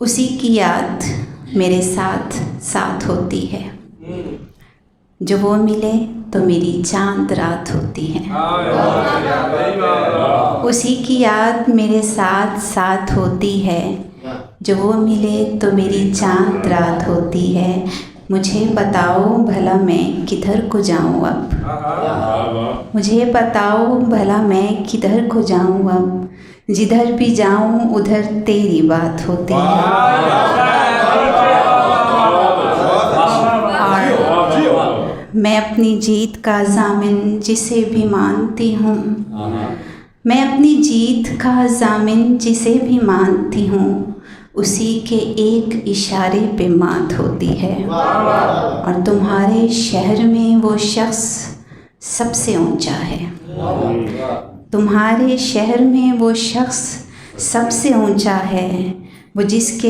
उसी की याद मेरे साथ साथ होती है। जो वो मिले तो मेरी चांद रात होती है। उसी की याद मेरे साथ साथ होती है। जो वो मिले तो मेरी चांद रात होती है। मुझे बताओ भला मैं किधर को जाऊं अब। मुझे बताओ भला मैं किधर को जाऊं अब। जिधर भी जाऊं उधर तेरी बात होती है। और मैं अपनी जीत का ज़ामिन जिसे भी मानती हूँ। मैं अपनी जीत का ज़ामिन जिसे भी मानती हूँ। उसी के एक इशारे पे मात होती है। और तुम्हारे शहर में वो शख्स सबसे ऊंचा है। तुम्हारे शहर में वो शख्स सबसे ऊंचा है। वो जिसके